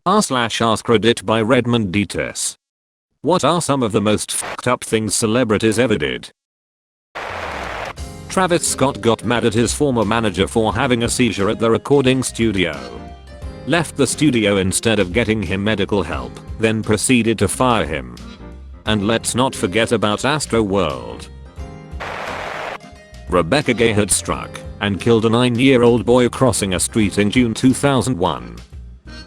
r/AskReddit by Redmond Dts. What are some of the most fucked up things celebrities ever did? Travis Scott got mad at his former manager for having a seizure at the recording studio. Left the studio instead of getting him medical help, then proceeded to fire him. And let's not forget about Astroworld. Rebecca Gay had struck and killed a 9-year-old boy crossing a street in June 2001.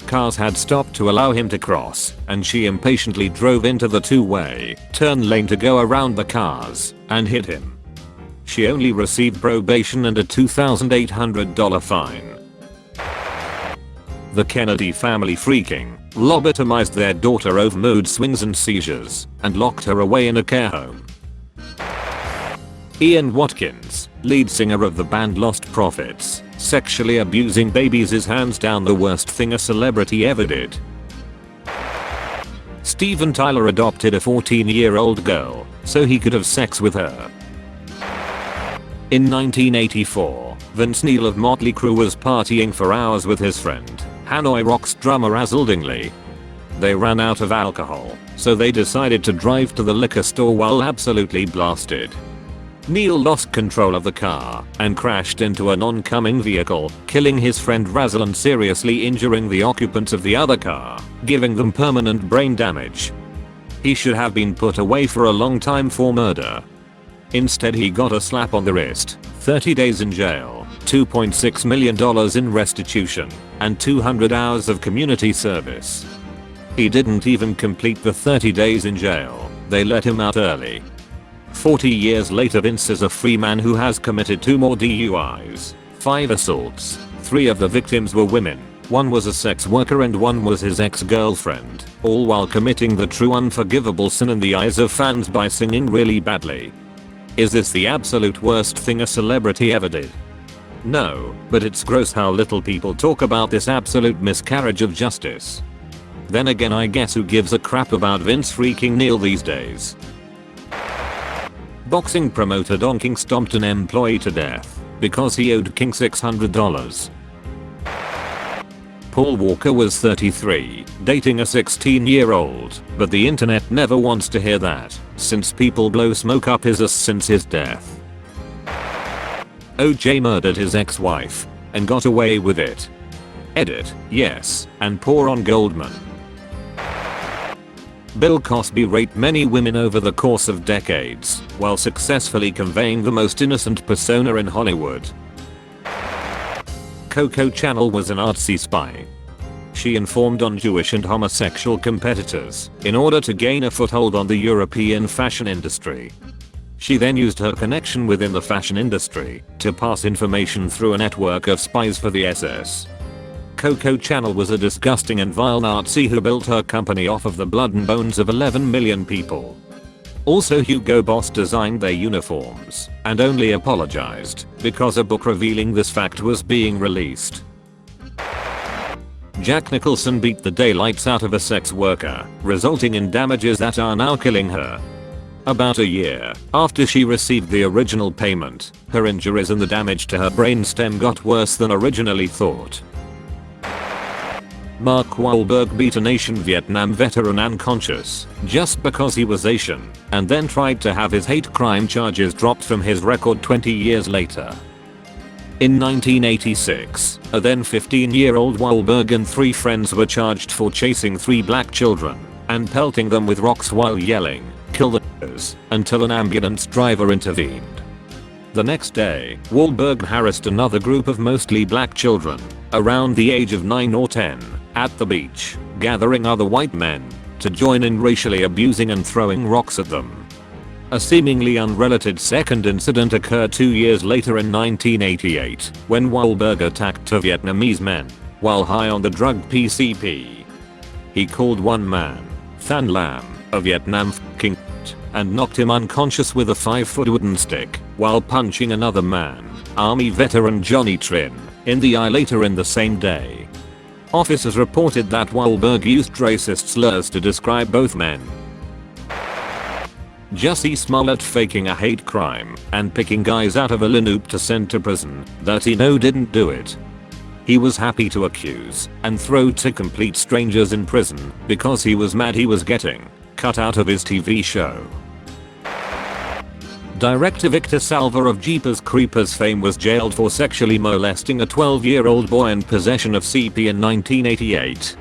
Cars had stopped to allow him to cross, and she impatiently drove into the two-way turn lane to go around the cars and hit him. She only received probation and a $2,800 fine. The Kennedy family freaking lobotomized their daughter over mood swings and seizures and locked her away in a care home. Ian Watkins, lead singer of the band Lost Prophets, sexually abusing babies is hands down the worst thing a celebrity ever did. Steven Tyler adopted a 14-year-old girl so he could have sex with her. In 1984, Vince Neil of Motley Crue was partying for hours with his friend, Hanoi Rocks drummer Razzle Dingley. They ran out of alcohol, so they decided to drive to the liquor store while absolutely blasted. Neil lost control of the car and crashed into an oncoming vehicle, killing his friend Razzle and seriously injuring the occupants of the other car, giving them permanent brain damage. He should have been put away for a long time for murder. Instead he got a slap on the wrist, 30 days in jail, $2.6 million in restitution, and 200 hours of community service. He didn't even complete the 30 days in jail, they let him out early. 40 years later Vince is a free man who has committed 2 more DUIs, 5 assaults, 3 of the victims were women, 1 was a sex worker and 1 was his ex-girlfriend, all while committing the true unforgivable sin in the eyes of fans by singing really badly. Is this the absolute worst thing a celebrity ever did? No, but it's gross how little people talk about this absolute miscarriage of justice. Then again, I guess who gives a crap about Vince freaking Neil these days? Boxing promoter Don King stomped an employee to death because he owed King $600. Paul Walker was 33, dating a 16-year-old, but the internet never wants to hear that, since people blow smoke up his ass since his death. OJ murdered his ex-wife and got away with it. Edit, yes, and pour on Goldman. Bill Cosby raped many women over the course of decades, while successfully conveying the most innocent persona in Hollywood. Coco Chanel was an artsy spy. She informed on Jewish and homosexual competitors in order to gain a foothold on the European fashion industry. She then used her connection within the fashion industry to pass information through a network of spies for the SS. Coco Chanel was a disgusting and vile Nazi who built her company off of the blood and bones of 11 million people. Also, Hugo Boss designed their uniforms and only apologized because a book revealing this fact was being released. Jack Nicholson beat the daylights out of a sex worker, resulting in damages that are now killing her. About a year after she received the original payment, her injuries and the damage to her brainstem got worse than originally thought. Mark Wahlberg beat a Asian Vietnam veteran unconscious just because he was Asian, and then tried to have his hate crime charges dropped from his record 20 years later. In 1986, a then 15-year-old Wahlberg and 3 friends were charged for chasing 3 black children and pelting them with rocks while yelling, "Kill the n***s," until an ambulance driver intervened. The next day, Wahlberg harassed another group of mostly black children, around the age of 9 or 10, at the beach, gathering other white men to join in racially abusing and throwing rocks at them. A seemingly unrelated second incident occurred 2 years later in 1988, when Wahlberg attacked 2 Vietnamese men while high on the drug PCP. He called one man, Than Lam, a Vietnam f***ing and knocked him unconscious with a 5-foot wooden stick while punching another man, Army veteran Johnny Trin, in the eye later in the same day. Officers reported that Wahlberg used racist slurs to describe both men. Jussie Smollett faking a hate crime and picking guys out of a linoop to send to prison that he know didn't do it. He was happy to accuse and throw to complete strangers in prison because he was mad he was getting cut out of his TV show. Director Victor Salva of Jeepers Creepers fame was jailed for sexually molesting a 12-year-old boy and possession of CP in 1988.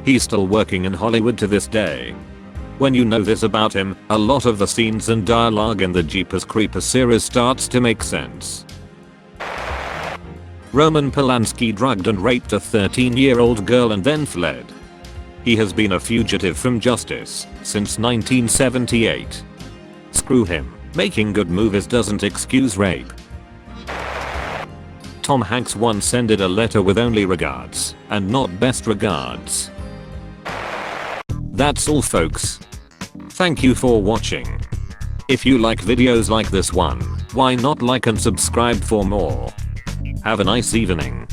He's still working in Hollywood to this day. When you know this about him, a lot of the scenes and dialogue in the Jeepers Creepers series starts to make sense. Roman Polanski drugged and raped a 13-year-old girl and then fled. He has been a fugitive from justice since 1978. Screw him. Making good movies doesn't excuse rape. Tom Hanks once ended a letter with only regards and not best regards. That's all folks. Thank you for watching. If you like videos like this one, why not like and subscribe for more? Have a nice evening.